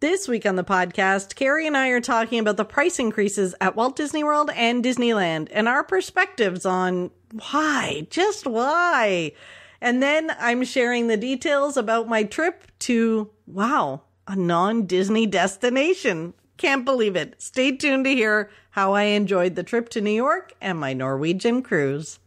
This week on the podcast, Carrie and I are talking about the price increases at Walt Disney World and Disneyland and our perspectives on why, just why. And then I'm sharing the details about my trip to, wow, a non-Disney destination. Can't believe it. Stay tuned to hear how I enjoyed the trip to New York and my Norwegian cruise.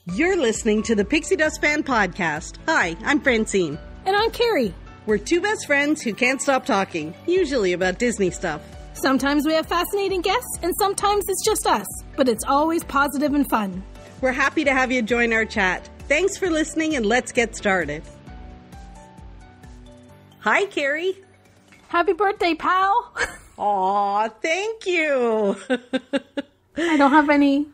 You're listening to the Pixie Dust Fan Podcast. Hi, I'm Francine. And I'm Carrie. We're two best friends who can't stop talking, usually about Disney stuff. Sometimes we have fascinating guests, and sometimes it's just us, but it's always positive and fun. We're happy to have you join our chat. Thanks for listening, and let's get started. Hi, Carrie. Happy birthday, pal. Aw, thank you. I don't have any,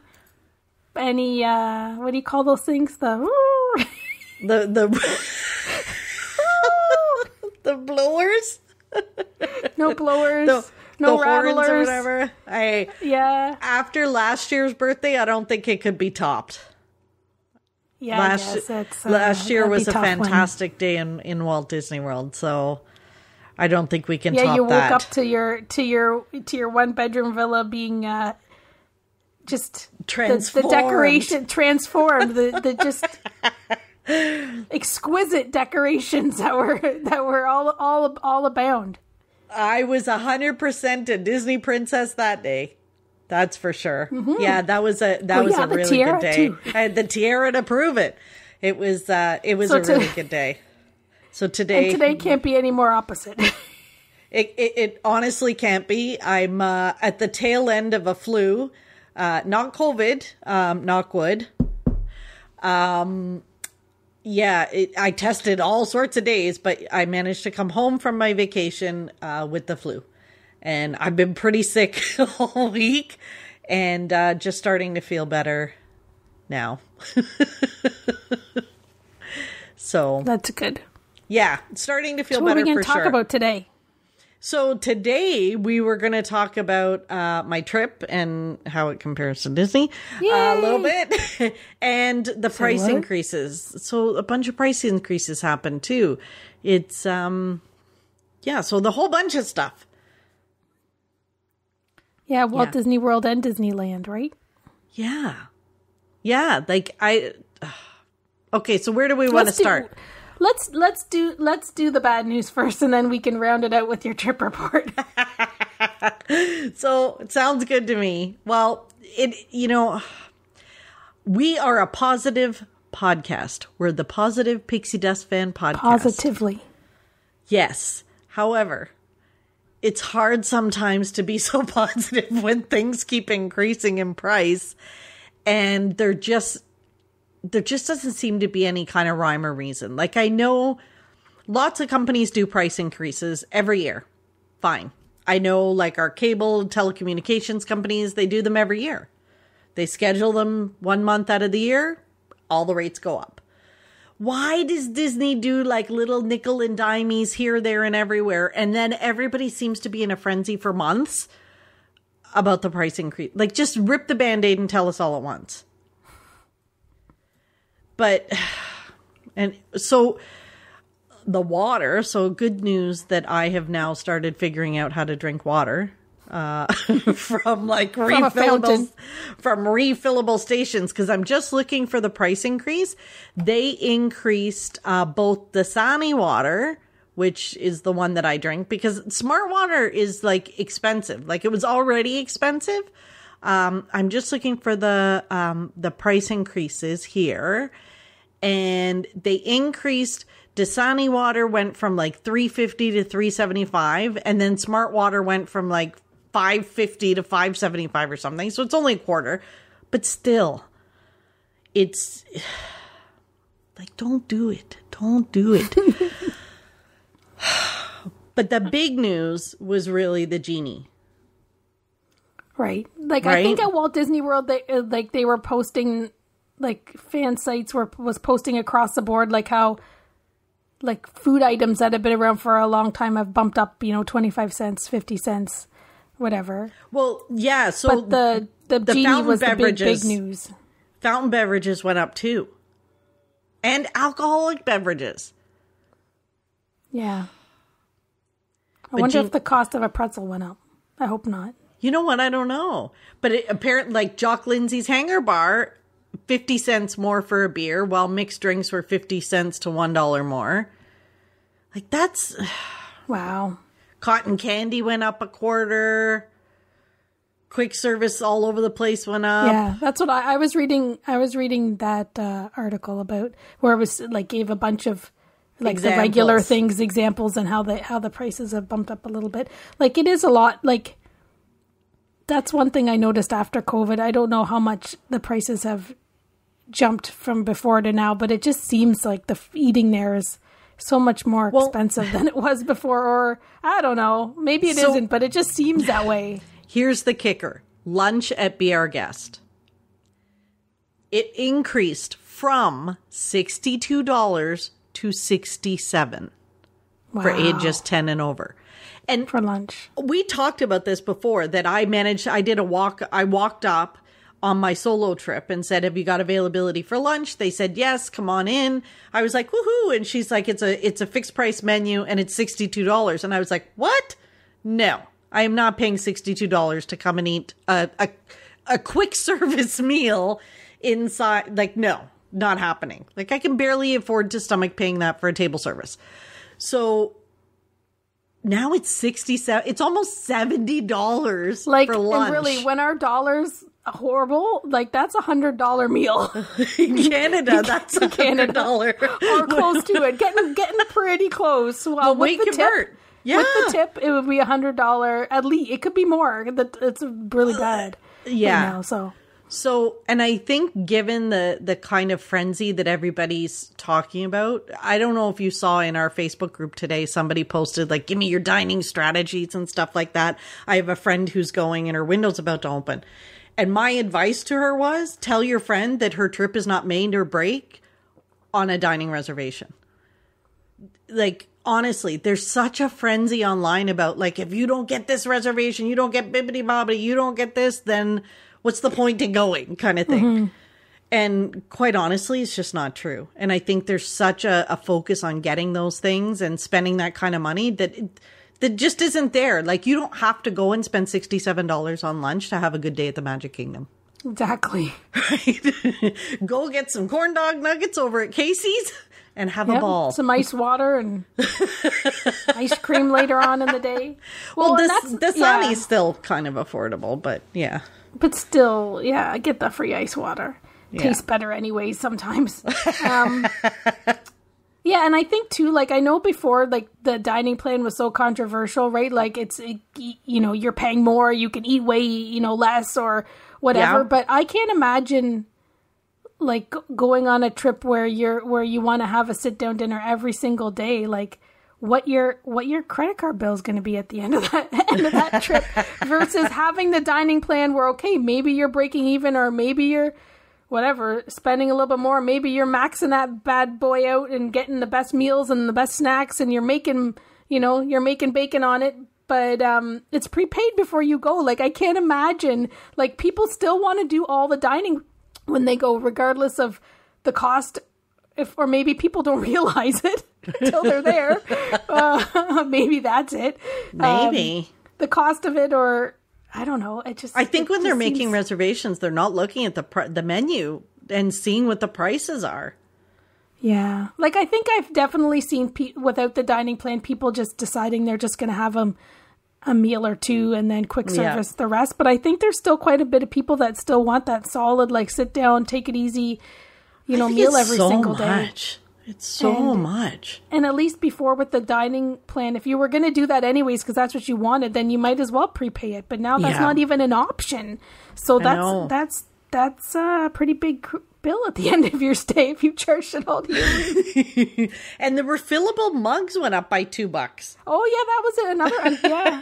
what do you call those things? The The blowers? No blowers. No rattlers. Or whatever. Yeah. After last year's birthday, I don't think it could be topped. Yeah, last year was a fantastic day in Walt Disney World, so I don't think we can top that. Yeah, you woke up to your one bedroom villa being just transformed. The decoration transformed. the just exquisite decorations that were all abound. I was 100% a Disney princess that day. That's for sure. Mm-hmm. Yeah, that was a really good day. Too. I had the tiara to prove it. It was a really good day. So today can't be any more opposite. It honestly can't be. I'm at the tail end of a flu, not COVID, knock wood. Yeah, I tested all sorts of days, but I managed to come home from my vacation with the flu. And I've been pretty sick all week and just starting to feel better now. So that's good. Yeah, starting to feel better for sure. What are we going to talk about today? So today we were going to talk about my trip and how it compares to Disney a little bit and the price increases. So a bunch of price increases happened too. It's, so the whole bunch of stuff. Yeah, Walt Disney World and Disneyland, right? Yeah. Yeah, okay, so where do we want to start? Let's do the bad news first, and then we can round it out with your trip report. So it sounds good to me. Well, we are a positive podcast. We're the positive Pixie Dust Fan Podcast. Positively. Yes. However, it's hard sometimes to be so positive when things keep increasing in price, and there just doesn't seem to be any kind of rhyme or reason. Like, I know lots of companies do price increases every year. Fine. I know, like, our cable telecommunications companies, they do them every year. They schedule them 1 month out of the year, all the rates go up. Why does Disney do, like, little nickel and dimes here, there, and everywhere, and then everybody seems to be in a frenzy for months about the price increase? Like, just rip the Band-Aid and tell us all at once. But, and so the water, so good news that I have now started figuring out how to drink water, from like refillable stations. 'Cause I'm just looking for the price increase. They increased, both the Sani water, which is the one that I drink, because Smart Water is like expensive. Like, it was already expensive. I'm just looking for the price increases here. And they increased, Dasani water went from like $3.50 to $3.75, and then Smart Water went from like $5.50 to $5.75 or something. So it's only a quarter, but still, it's like, don't do it. Don't do it. But the big news was really the genie. Right. Like, right? I think at Walt Disney World, they were posting, like, fan sites was posting across the board, like, how, like, food items that have been around for a long time have bumped up, 25 cents, 50 cents, whatever. Well, yeah, so but the genie was the big news. Fountain beverages went up too. And alcoholic beverages. Yeah. I wonder if the cost of a pretzel went up. I hope not. You know what? I don't know. But apparently, like Jock Lindsay's Hanger Bar, 50 cents more for a beer, while mixed drinks were 50 cents to $1 more. Like, that's... Wow. Cotton candy went up a quarter. Quick service all over the place went up. Yeah, that's what I was reading. I was reading that article about where it was like gave a bunch of like examples. The regular things, examples, and how the prices have bumped up a little bit. Like it is a lot. Like that's one thing I noticed after COVID. I don't know how much the prices have jumped from before to now, but it just seems like the eating there is so much more expensive than it was before. Or I don't know, maybe it isn't, but it just seems that way. Here's the kicker. Lunch at Be Our Guest. It increased from $62 to $67 for ages 10 and over. And for lunch. We talked about this before that I walked up on my solo trip and said, have you got availability for lunch? They said, yes, come on in. I was like, woohoo. And she's like, it's a fixed price menu and it's $62. And I was like, what? No. I am not paying $62 to come and eat a quick service meal inside. Like, no, not happening. Like, I can barely afford to stomach paying that for a table service. Now it's $67. It's almost $70 for lunch. And really, when our dollar's horrible, like that's $100 meal. In Canada, that's $100. Or close to it. Getting pretty close. Well, we convert. Yeah. With the tip, it would be $100 at least. It could be more. It's really bad. Yeah. Right now, so, and I think given the kind of frenzy that everybody's talking about, I don't know if you saw in our Facebook group today, somebody posted like, give me your dining strategies and stuff like that. I have a friend who's going and her window's about to open. And my advice to her was, tell your friend that her trip is not made or break on a dining reservation. Like, honestly, there's such a frenzy online about like, if you don't get this reservation, you don't get bibbidi bobbidi, you don't get this, then what's the point in going kind of thing. Mm-hmm. And quite honestly, it's just not true. And I think there's such a focus on getting those things and spending that kind of money that just isn't there. Like, you don't have to go and spend $67 on lunch to have a good day at the Magic Kingdom. Exactly. Right? Go get some corn dog nuggets over at Casey's and have a ball. Some ice water and ice cream later on in the day. Well, the Sunny's still kind of affordable, but yeah. But still, yeah, I get the free ice water. Yeah. Tastes better anyway sometimes. Yeah, and I think too, like, I know before, like, the dining plan was so controversial, right? Like, you're paying more, you can eat way, less or whatever. Yeah. But I can't imagine, like, going on a trip where you want to have a sit-down dinner every single day, like, what your credit card bill is going to be at the end of that trip versus having the dining plan where, okay, maybe you're breaking even or maybe you're whatever, spending a little bit more. Maybe you're maxing that bad boy out and getting the best meals and the best snacks and you're making bacon on it, but it's prepaid before you go. Like, I can't imagine, like, people still want to do all the dining when they go, regardless of the cost, or maybe people don't realize it until they're there. Maybe that's it. Maybe. The cost of it, or I don't know. I think when they're making reservations, they're not looking at the menu and seeing what the prices are. Yeah. Like, I think I've definitely seen without the dining plan, people just deciding they're just going to have a meal or two and then quick service the rest. But I think there's still quite a bit of people that still want that solid, like, sit down, take it easy, meal every single day. It's so much. And at least before with the dining plan, if you were going to do that anyways, because that's what you wanted, then you might as well prepay it. But now that's not even an option. So that's a pretty big bill at the end of your stay if you charged it all to you. And the refillable mugs went up by $2. Oh yeah, that was another. Yeah.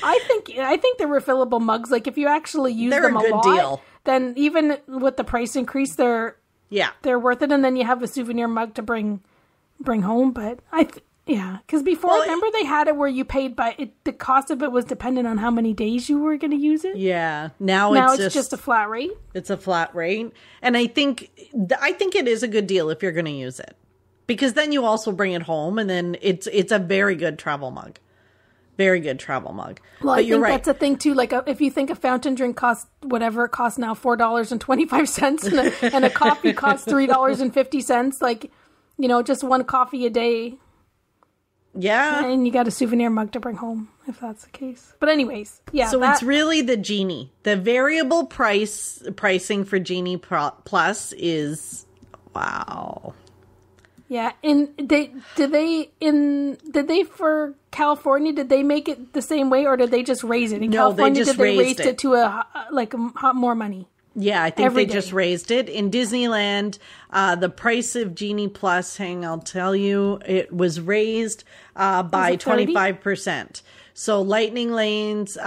I think the refillable mugs, like if you actually use them a lot, deal. Then even with the price increase, they're worth it. And then you have a souvenir mug to bring home. But because before, remember they had it where you paid by it. The cost of it was dependent on how many days you were going to use it. Yeah. Now it's just a flat rate. It's a flat rate. And I think it is a good deal if you're going to use it, because then you also bring it home and then it's a very good travel mug. Very good travel mug. Well, but I think that's a thing too. Like if you think a fountain drink costs whatever it costs now, $4.25, and a coffee costs $3.50, like, just one coffee a day. Yeah. And you got a souvenir mug to bring home, if that's the case. But anyways, yeah. So it's really the Genie. The variable pricing for Genie Plus is, wow. Yeah, and did they for California, did they make it the same way, or did they just raise it? In California, they raised it to a more money? Yeah, I think they just raised it. In Disneyland, the price of Genie Plus, I'll tell you, it was raised by 25%. So Lightning Lanes,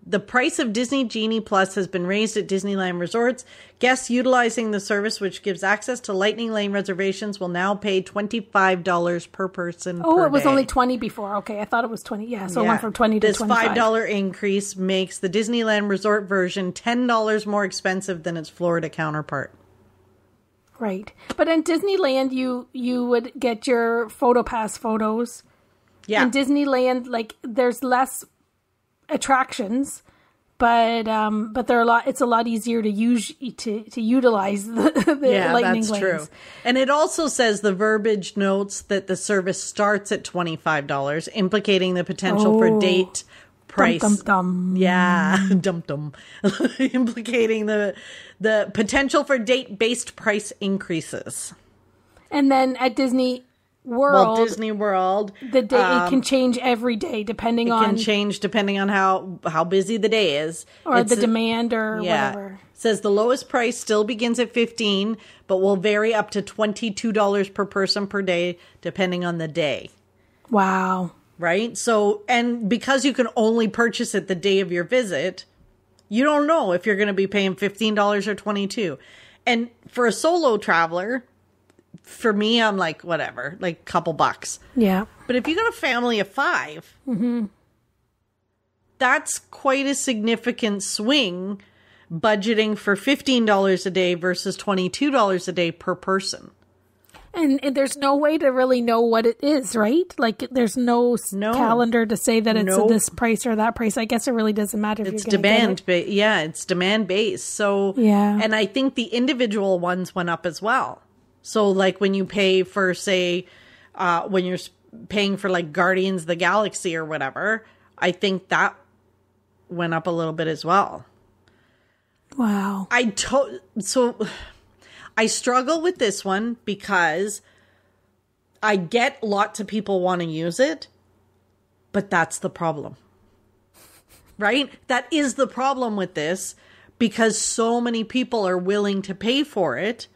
the price of Disney Genie Plus has been raised at Disneyland Resorts. Guests utilizing the service, which gives access to Lightning Lane reservations, will now pay $25 per person per it was day. only $20 before. Okay, I thought it was $20. Yeah, so it went from $20 to $25. This $5 increase makes the Disneyland Resort version $10 more expensive than its Florida counterpart. Right. But in Disneyland, you would get your PhotoPass photos. Yeah. In Disneyland, there's less attractions, but it's a lot easier to utilize the Lightning Lanes. True. And it also says the verbiage notes that the service starts at $25, implicating the potential for date price. Dum, dum, dum. Yeah, dum dum. Implicating the potential for date-based price increases. And then at Disney World, the day it can change every day depending on how busy the day is, or the demand, or whatever. It says the lowest price still begins at $15, but will vary up to $22 per person per day depending on the day. Wow. Right? So, and because you can only purchase it the day of your visit, you don't know if you're going to be paying $15 or $22. And for a solo traveler, for me, I'm like, whatever, like a couple bucks. Yeah. But if you got a family of 5, that's quite a significant swing, budgeting for $15 a day versus $22 a day per person. And there's no way to really know what it is, right? Like, there's no calendar to say that it's this price or that price. I guess it really doesn't matter if it's you're demand. It's demand based. So, yeah. And I think the individual ones went up as well. So, like, when you pay for, say, when you're paying for, like, Guardians of the Galaxy or whatever, I think that went up a little bit as well. Wow. So, I struggle with this one because I get lots of people want to use it, but that's the problem. Right? That is the problem with this, because so many people are willing to pay for it.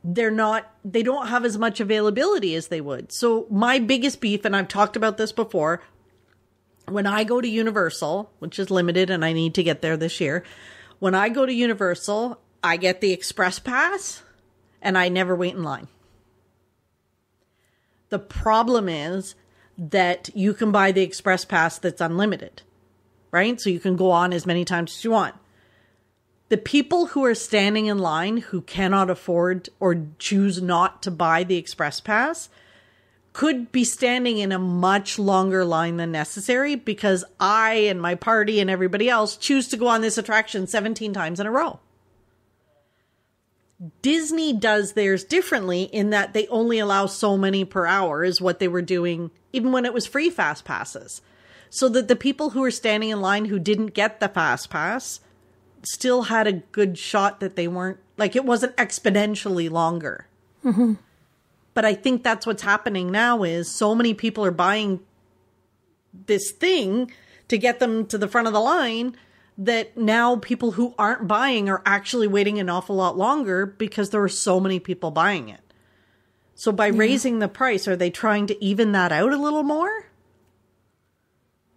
They don't have as much availability as they would. So my biggest beef, and I've talked about this before, when I go to Universal, which is limited and I need to get there this year, when I go to Universal, I get the Express Pass and I never wait in line. The problem is that you can buy the Express Pass that's unlimited, right? So you can go on as many times as you want. The people who are standing in line who cannot afford or choose not to buy the Express Pass could be standing in a much longer line than necessary because I and my party and everybody else choose to go on this attraction 17 times in a row. Disney does theirs differently in that they only allow so many per hour is what they were doing even when it was free Fast Passes. So that the people who were standing in line who didn't get the Fast Pass still had a good shot that they weren't, like, it wasn't exponentially longer. Mm-hmm. But I think that's what's happening now is so many people are buying this thing to get them to the front of the line that now people who aren't buying are actually waiting an awful lot longer because there are so many people buying it. So by raising the price, are they trying to even that out a little more?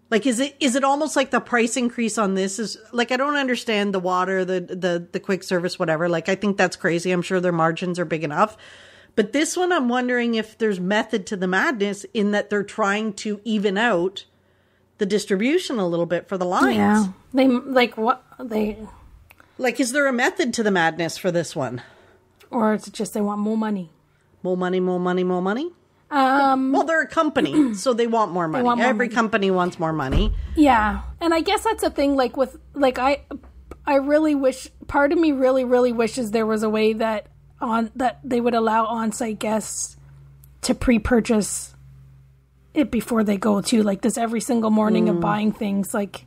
Like, is it almost like the price increase on this is like, I don't understand the water, the quick service, whatever. Like, I think that's crazy. I'm sure their margins are big enough. But this one, I'm wondering if there's method to the madness in that they're trying to even out the distribution a little bit for the lines. Yeah. Is there a method to the madness for this one? Or is it just they want more money? More money, more money, more money? Well, they're a company, so they want more money. Every company wants more money. Yeah. And I guess that's a thing, like, with, like, I really wish, part of me really, really wishes there was a way that they would allow on-site guests to pre-purchase it before they go too. Like, this every single morning of buying things, like,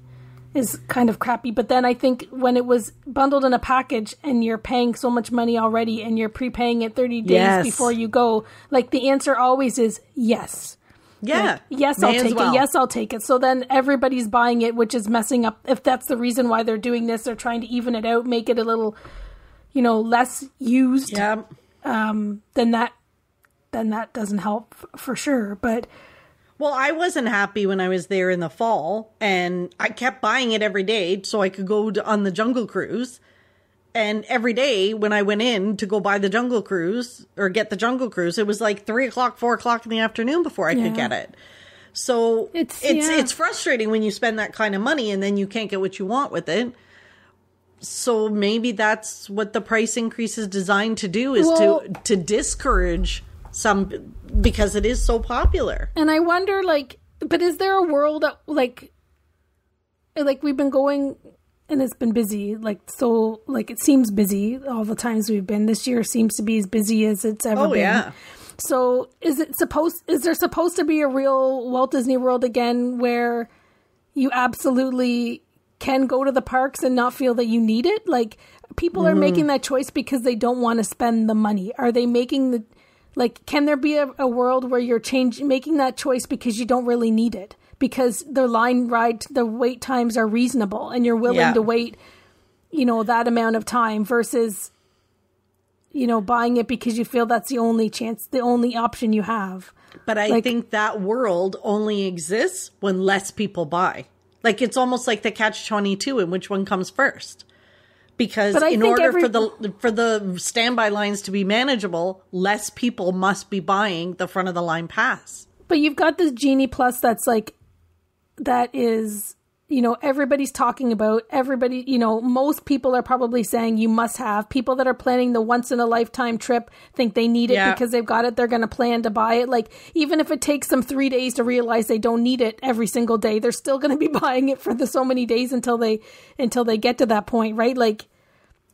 is kind of crappy. But then I think when it was bundled in a package and you're paying so much money already and you're prepaying it 30 days before you go, like, the answer always is yes. Yeah. Like, yes, I'll take it. Yes, I'll take it. So then everybody's buying it, which is messing up. If that's the reason why they're doing this, they're trying to even it out, make it a little, less used. Yeah. Then that doesn't help for sure. But well, I wasn't happy when I was there in the fall, and I kept buying it every day so I could go on the Jungle Cruise. And every day when I went in to go buy the Jungle Cruise or get the Jungle Cruise, it was like 3 o'clock, 4 o'clock in the afternoon before I could get it. So it's frustrating when you spend that kind of money and then you can't get what you want with it. So maybe that's what the price increase is designed to do, is to discourage some, because it is so popular. And I wonder, like, but is there a world that, like we've been going and it's been busy, like, so, like, it seems busy all the times we've been. This year seems to be as busy as it's ever been. Yeah. So is there supposed to be a real Walt Disney World again where you absolutely can go to the parks and not feel that you need it? Like, people are making that choice because they don't want to spend the money. Are they making can there be a world where you're making that choice because you don't really need it? Because the wait times are reasonable and you're willing to wait, that amount of time versus, buying it because you feel that's the only option you have. But I think that world only exists when less people buy. Like, it's almost like the catch-22 in which one comes first. Because in order for the standby lines to be manageable, less people must be buying the front of the line pass. But you've got this Genie Plus that's like, that is, everybody's talking about. Everybody, most people are probably saying you must have. People that are planning the once in a lifetime trip think they need it because they've got it. They're going to plan to buy it. Like, even if it takes them 3 days to realize they don't need it every single day, they're still going to be buying it for so many days until they get to that point, right? Like,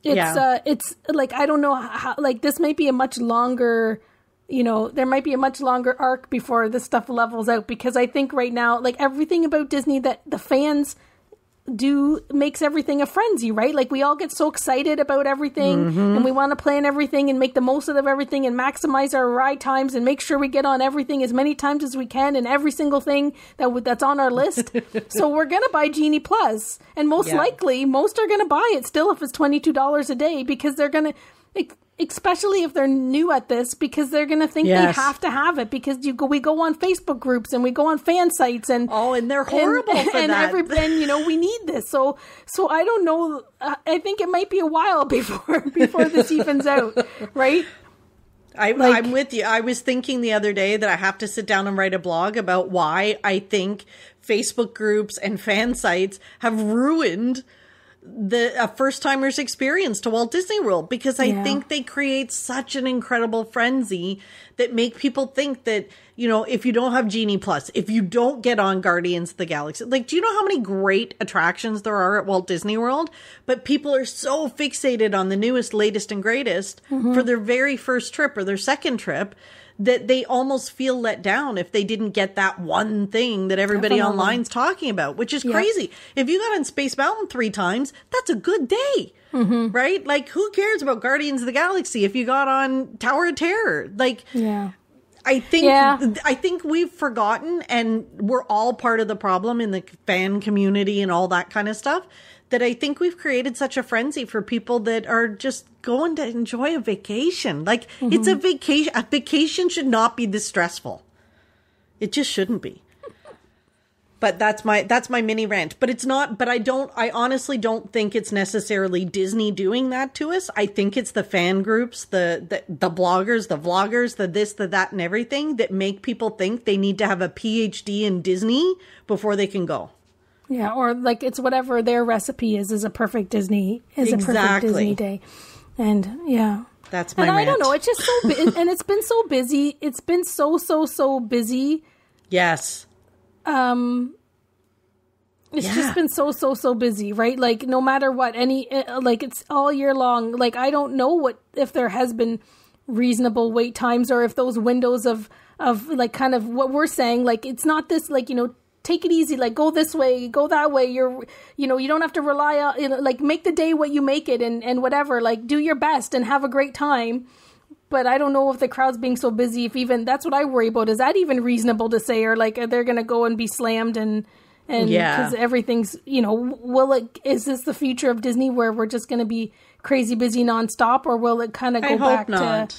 it's like, I don't know how, like, this might be a much longer, there might be a much longer arc before this stuff levels out, because I think right now, like, everything about Disney that the fans do makes everything a frenzy, right? Like, we all get so excited about everything and we want to plan everything and make the most of everything and maximize our ride times and make sure we get on everything as many times as we can and every single thing that's on our list. So we're going to buy Genie Plus, and most likely most are going to buy it still if it's $22 a day, because they're going to, especially if they're new at this, because they're going to think they have to have it, because we go on Facebook groups and we go on fan sites and they're horrible for that. And we need this. So I don't know. I think it might be a while before this evens out, right? I'm with you. I was thinking the other day that I have to sit down and write a blog about why I think Facebook groups and fan sites have ruined a first-timer's experience to Walt Disney World, because I think they create such an incredible frenzy that make people think that, if you don't have Genie Plus, if you don't get on Guardians of the Galaxy, like, do you know how many great attractions there are at Walt Disney World? But people are so fixated on the newest, latest, and greatest for their very first trip or their second trip that they almost feel let down if they didn't get that one thing that everybody online's talking about, which is crazy. If you got on Space Mountain 3 times, that's a good day, right? Like, who cares about Guardians of the Galaxy if you got on Tower of Terror? Like, I think we've forgotten, and we're all part of the problem in the fan community and all that kind of stuff, that I think we've created such a frenzy for people that are just going to enjoy a vacation. Like, it's a vacation. A vacation should not be this stressful. It just shouldn't be. But that's my mini rant. But it's not, but I honestly don't think it's necessarily Disney doing that to us. I think it's the fan groups, the bloggers, the vloggers, the this, the that, and everything that make people think they need to have a PhD in Disney before they can go. Yeah, or like, it's whatever their recipe is a perfect Disney, perfect Disney day. And That's my rant. I don't know. It's just and it's been so busy. It's been so busy. Yes. It's just been so busy, right? Like, no matter what, it's all year long. Like, I don't know if there has been reasonable wait times, or if those windows of like kind of what we're saying, like, it's not this, like, take it easy, like, go this way, go that way. You don't have to rely on, like, make the day what you make it, and whatever, like, do your best and have a great time. But I don't know if the crowd's being so busy, if even, that's what I worry about. Is that even reasonable to say, or like, they're going to go and be slammed and because everything's, is this the future of Disney where we're just going to be crazy busy nonstop, or will it kind of go back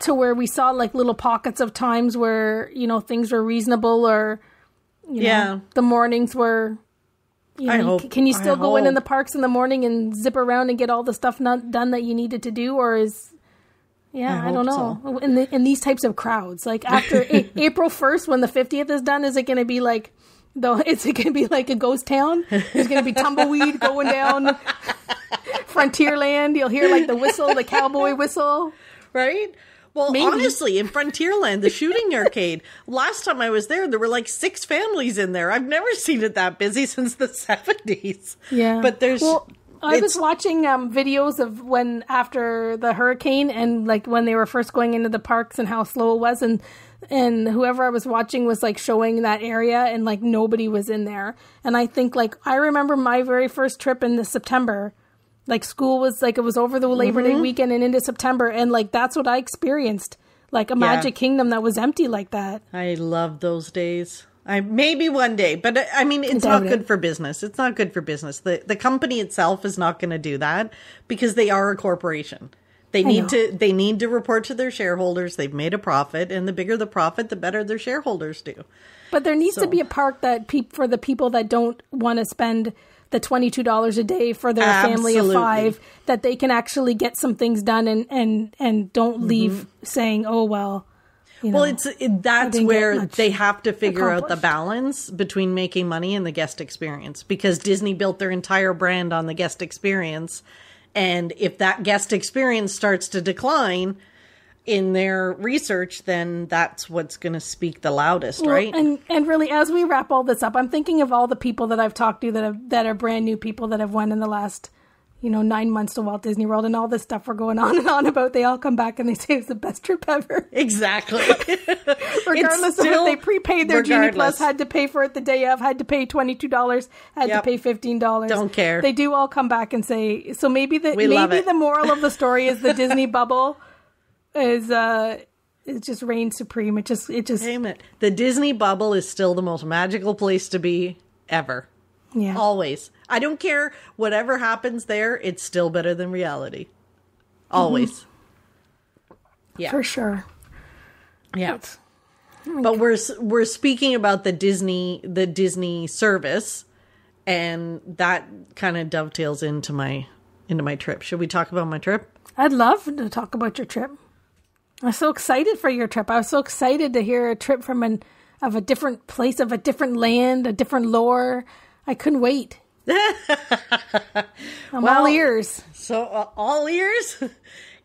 to where we saw like little pockets of times where, things were reasonable, or, the mornings were, can you still go in the parks in the morning and zip around and get all the stuff not done that you needed to do, or is... I don't know. So. In these types of crowds, like after April 1st, when the 50th is done, is it going to be like, is it going to be like a ghost town? There's going to be tumbleweed going down Frontierland. You'll hear like the whistle, the cowboy whistle. Right? Well, maybe. Honestly, in Frontierland, the shooting arcade, last time I was there were like 6 families in there. I've never seen it that busy since the 70s. Yeah. But there's... I was watching videos of when after the hurricane, and like when they were first going into the parks and how slow it was, and whoever I was watching was like showing that area, and like nobody was in there. And I think like I remember my very first trip in the September, like school was like, it was over the Labor Day weekend and into September, and like that's what I experienced, like a Magic Kingdom that was empty like that. I love those days. Maybe one day, but I mean, it's not good for business. It's not good for business. The company itself is not going to do that because they are a corporation. They need to report to their shareholders. They've made a profit, and the bigger the profit, the better their shareholders do. But there needs to be a park that for the people that don't want to spend the $22 a day for their family of 5, that they can actually get some things done and don't leave saying, oh, well. That's where they have to figure out the balance between making money and the guest experience, because Disney built their entire brand on the guest experience. And if that guest experience starts to decline in their research, then that's what's going to speak the loudest, right? And really, as we wrap all this up, I'm thinking of all the people that I've talked to that are brand new people that have went in the last 9 months to Walt Disney World, and all this stuff we're going on and on about. They all come back and they say it's the best trip ever. Exactly. Regardless of if they prepaid their Genie Plus, had to pay for it the day of, had to pay $22, had to pay $15. Don't care. They do all come back and say, so maybe the moral of the story is the Disney bubble is just reigns supreme. It just Damn it. The Disney bubble is still the most magical place to be ever. Yeah. Always. I don't care whatever happens there, it's still better than reality. Always. Yeah. For sure. Yeah. But we're speaking about the Disney service, and that kind of dovetails into my trip. Should we talk about my trip? I'd love to talk about your trip. I'm so excited for your trip. I was so excited to hear a trip of a different place, of a different land, a different lore. I couldn't wait. I'm all ears. So all ears?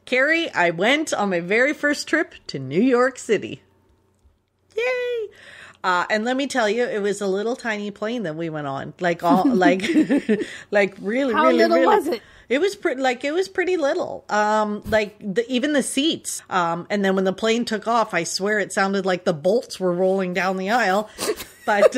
Carrie, I went on my very first trip to New York City. Yay! And let me tell you, it was a little tiny plane that we went on. Like really, How really, little really. was it? It was pretty little. Even the seats. And then when the plane took off, I swear it sounded like the bolts were rolling down the aisle. But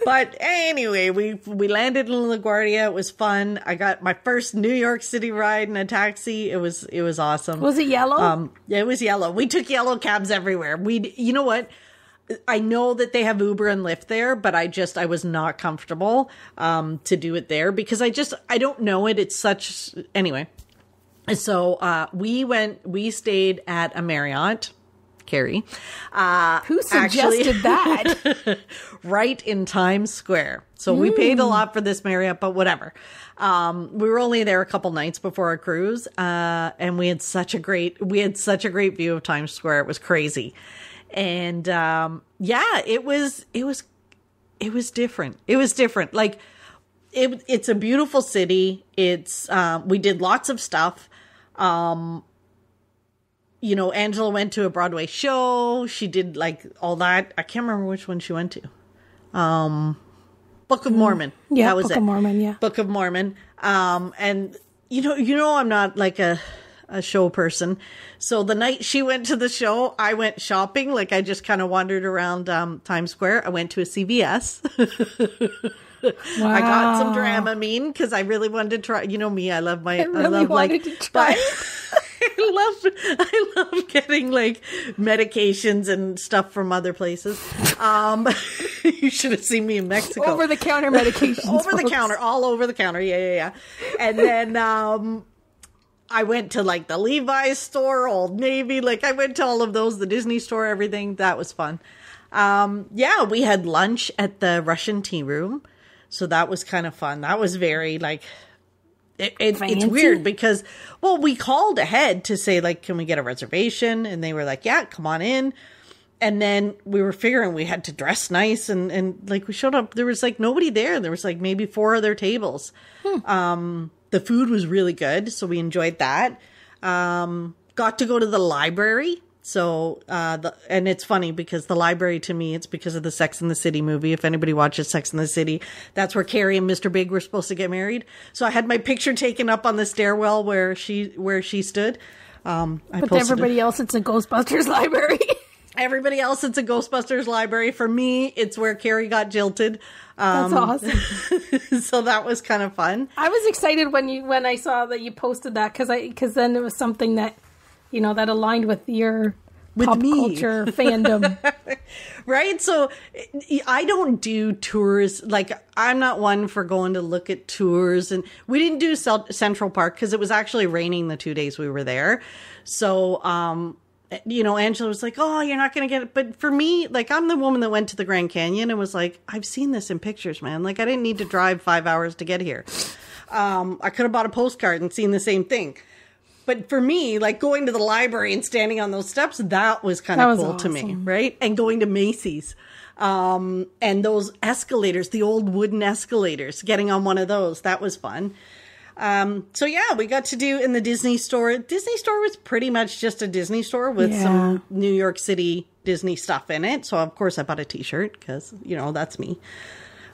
but anyway, we landed in LaGuardia. It was fun. I got my first New York City ride in a taxi. It was awesome. Was it yellow? It was yellow. We took yellow cabs everywhere. You know what? I know that they have Uber and Lyft there, but I was not comfortable to do it there because I don't know it. It's such anyway. So we stayed at a Marriott. Carrie. Who suggested that? Right in Times Square. So we paid a lot for this Marriott, but whatever. We were only there a couple nights before our cruise, and we had such a great view of Times Square. It was crazy. And it was different. It was different. Like it's a beautiful city. It's we did lots of stuff. You know, Angela went to a Broadway show. She did like all that. I can't remember which one she went to. Book of Mormon. Yeah, that was Book of Mormon. Yeah, Book of Mormon. And you know, I'm not like a show person. So the night she went to the show, I went shopping. Like I just kind of wandered around Times Square. I went to a CVS. Wow. I got some Dramamine because I really wanted to try. You know me, I love my. I love like. To try. I love getting like medications and stuff from other places. You should have seen me in Mexico. Over the counter medications. Over the counter, all over the counter. Yeah. And then I went to like the Levi's store, Old Navy. Like I went to all of those, the Disney store, everything. That was fun. Yeah, we had lunch at the Russian tea room. So that was kind of fun. That was very like, it's weird because, well, we called ahead to say like, can we get a reservation? And they were like, yeah, come on in. And then we were figuring we had to dress nice. And like we showed up, there was like nobody there. There was like maybe 4 other tables. The food was really good. So we enjoyed that. Got to go to the library. So, and it's funny because the library to me, it's because of the Sex and the City movie. If anybody watches Sex and the City, that's where Carrie and Mr. Big were supposed to get married. So I had my picture taken up on the stairwell where she stood. But everybody else, it's a Ghostbusters library. Everybody else, it's a Ghostbusters library. For me, it's where Carrie got jilted. That's awesome. So that was kind of fun. I was excited when I saw that you posted that because then it was something that, you know, that aligned with your pop culture fandom. Right? So I don't do tours. Like, I'm not one for going to look at tours. And we didn't do Central Park because it was actually raining the 2 days we were there. So, you know, Angela was like, oh, you're not going to get it. But for me, like, I'm the woman that went to the Grand Canyon and was like, I've seen this in pictures, man. Like, I didn't need to drive 5 hours to get here. I could have bought a postcard and seen the same thing. But for me, like going to the library and standing on those steps, that was kind of cool to me, right? And going to Macy's and those escalators, the old wooden escalators, getting on one of those, that was fun. So yeah, we got to do in the Disney store. Disney store was pretty much just a Disney store with some New York City Disney stuff in it. So of course I bought a t-shirt because, you know, that's me.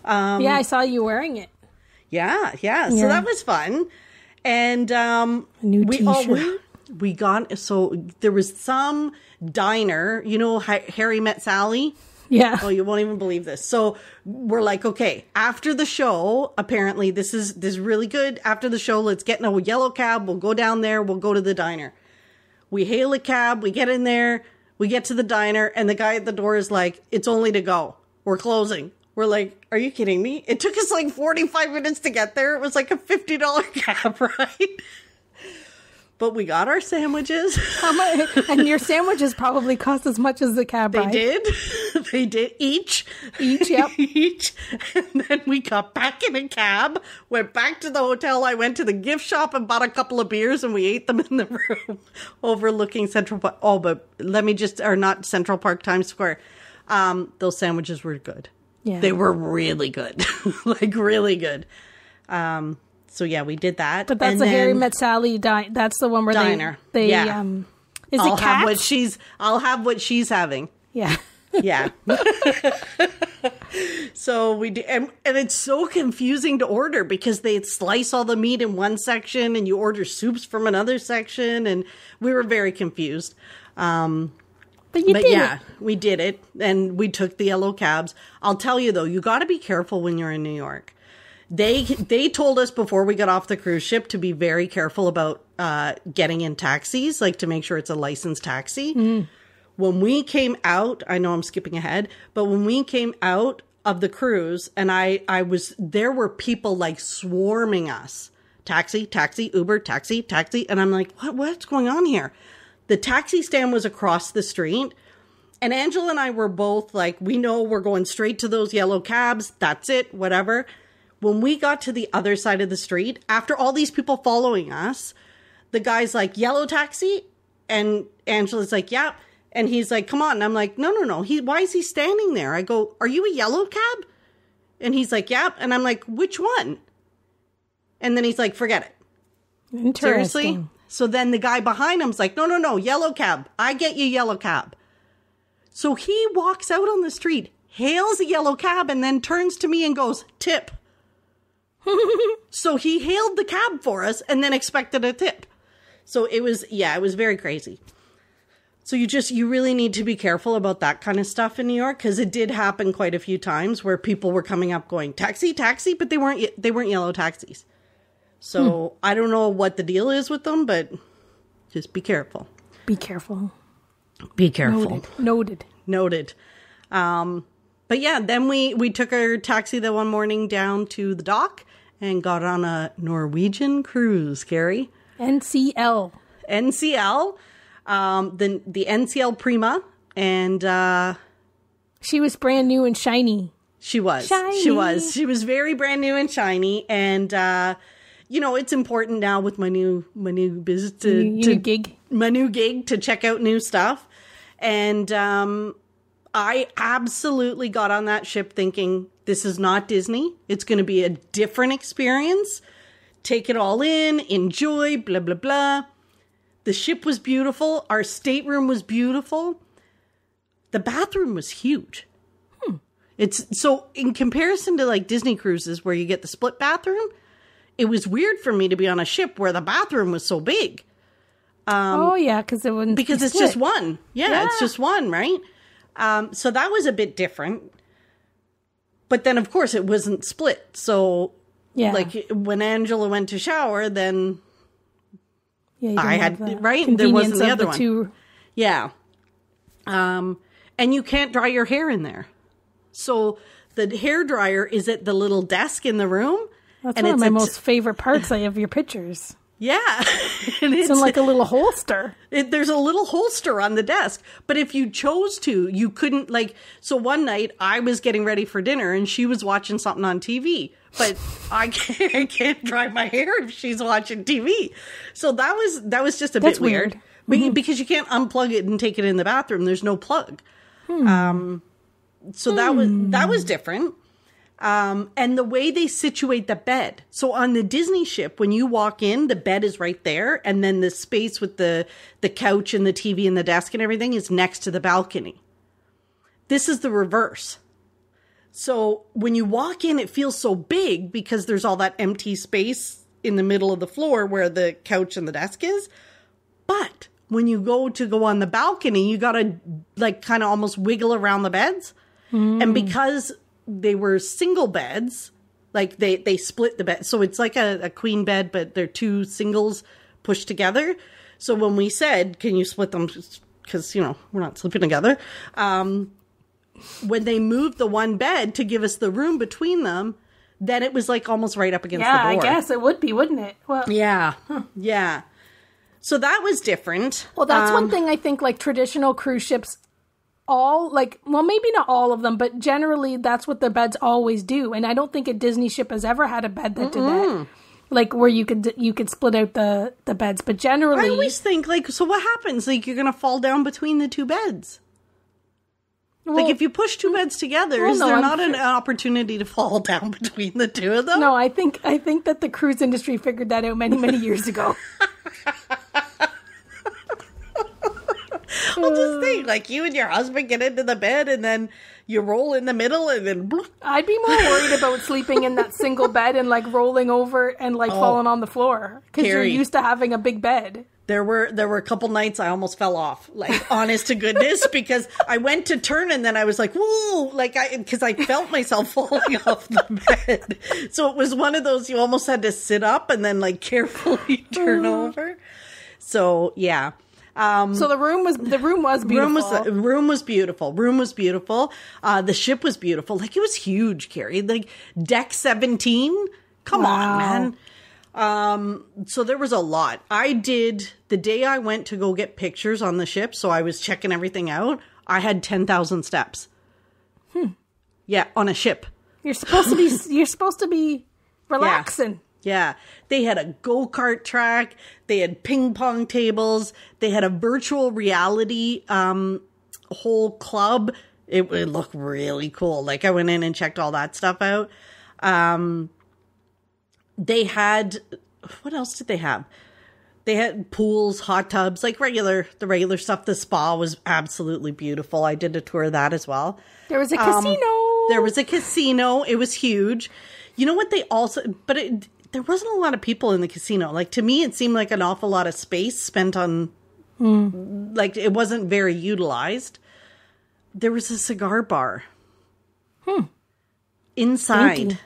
Yeah, I saw you wearing it. Yeah. So that was fun. And new t-shirt. We got, so there was some diner, you know, Harry Met Sally. Yeah. Oh, you won't even believe this. So we're like, okay, after the show, apparently this is really good. After the show, let's get in a yellow cab. We'll go down there. We'll go to the diner. We hail a cab. We get in there. We get to the diner. And the guy at the door is like, it's only to go. We're closing. We're like, are you kidding me? It took us like 45 minutes to get there. It was like a $50 cab, right? But we got our sandwiches. How much? And your sandwiches probably cost as much as the cab ride. They did. Each. Yep. Each. And then we got back in a cab, went back to the hotel. I went to the gift shop and bought a couple of beers and we ate them in the room overlooking Central Park. Oh, but not Central Park, Times Square. Those sandwiches were good. Yeah. They were really good. Like really good. So yeah, we did that. But that's Harry Met Sally that's the one where diner. They is it cats? I'll have what she's having. Yeah. Yeah. So we do, and it's so confusing to order because they slice all the meat in one section and you order soups from another section, and we were very confused. But we did it, and we took the yellow cabs. I'll tell you though, you got to be careful when you're in New York. They told us before we got off the cruise ship to be very careful about getting in taxis, like to make sure it's a licensed taxi. Mm. When we came out, I know I'm skipping ahead, but when we came out of the cruise, and there were people like swarming us. Taxi, Uber, taxi. And I'm like, what's going on here? The taxi stand was across the street, and Angela and I were both like, we know we're going straight to those yellow cabs. That's it, whatever. When we got to the other side of the street, after all these people following us, the guy's like, yellow taxi? And Angela's like, yeah. And he's like, come on. And I'm like, no. Why is he standing there? I go, are you a yellow cab? And he's like, yeah. And I'm like, which one? And then he's like, forget it. Interesting. Seriously? So then the guy behind him's like, no, yellow cab. I get you yellow cab. So he walks out on the street, hails a yellow cab, and then turns to me and goes, tip. So he hailed the cab for us and then expected a tip. So it was very crazy. So you really need to be careful about that kind of stuff in New York, because it did happen quite a few times where people were coming up going, taxi, but they weren't yellow taxis. So I don't know what the deal is with them, but just be careful. Be careful. Be careful. Noted. But yeah, then we took our taxi the one morning down to the dock and got on a Norwegian cruise, Carrie. NCL. The NCL Prima. And she was brand new and shiny. She was. Shiny. She was very brand new and shiny. And it's important now with my new business my new gig to check out new stuff. And I absolutely got on that ship thinking, this is not Disney. It's going to be a different experience. Take it all in, enjoy, blah, blah, blah. The ship was beautiful. Our stateroom was beautiful. The bathroom was huge. It's so in comparison to like Disney cruises where you get the split bathroom, it was weird for me to be on a ship where the bathroom was so big. Because it wouldn't because it's just one. Yeah, it's just one, right? So that was a bit different. But then, of course, it wasn't split. So, like, when Angela went to shower, then I had, right? There wasn't the other one. Yeah. And you can't dry your hair in there. So the hair dryer is at the little desk in the room. That's one of my most favorite parts of your pictures. Yeah. And it's in like a little holster. There's a little holster on the desk. But if you chose to, you couldn't so one night I was getting ready for dinner and she was watching something on TV. But I can't dry my hair if she's watching TV. So that was just a bit weird. Because you can't unplug it and take it in the bathroom. There's no plug. So that was different. And the way they situate the bed. So on the Disney ship, when you walk in, the bed is right there. And then the space with the couch and the TV and the desk and everything is next to the balcony. This is the reverse. So when you walk in, it feels so big because there's all that empty space in the middle of the floor where the couch and the desk is. But when you go on the balcony, you got to kind of almost wiggle around the beds. And because they were single beds, they split the bed. So it's like a queen bed, but they're two singles pushed together. So when we said, can you split them? Because, we're not sleeping together. When they moved the one bed to give us the room between them, then it was almost right up against the door. Yeah, I guess it would be, wouldn't it? Well, yeah. Yeah. So that was different. Well, that's one thing I think traditional cruise ships maybe not all of them, but generally that's what their beds always do. And I don't think a Disney ship has ever had a bed that did that. Where you could split out the beds. But generally, I always think so what happens? You're going to fall down between the two beds. Well, if you push two beds together, is there not an opportunity to fall down between the two of them? No, I think that the cruise industry figured that out many, many years ago. Well, just think, you and your husband get into the bed and then you roll in the middle and then... Bloop. I'd be more worried about sleeping in that single bed and rolling over and falling on the floor. Because you're used to having a big bed. There were a couple nights I almost fell off, honest to goodness, because I went to turn and then I was like, whoa, because I felt myself falling off the bed. So it was one of those, you almost had to sit up and then carefully turn over. So, yeah. So the room was beautiful. Room was beautiful. The ship was beautiful. It was huge, Carrie. Deck 17. Come on, man. So there was a lot. The day I went to go get pictures on the ship, so I was checking everything out, I had 10,000 steps. Yeah, on a ship. You're supposed to be relaxing. Yeah. They had a go-kart track. They had ping pong tables. They had a virtual reality whole club. It looked really cool. I went in and checked all that stuff out. They had, what else did they have? They had pools, hot tubs, like the regular stuff. The spa was absolutely beautiful. I did a tour of that as well. There was a casino. There was a casino. It was huge. You know what they also, there wasn't a lot of people in the casino. Like, to me, it seemed like an awful lot of space spent on, like, it wasn't very utilized. There was a cigar bar. Inside. Thank you.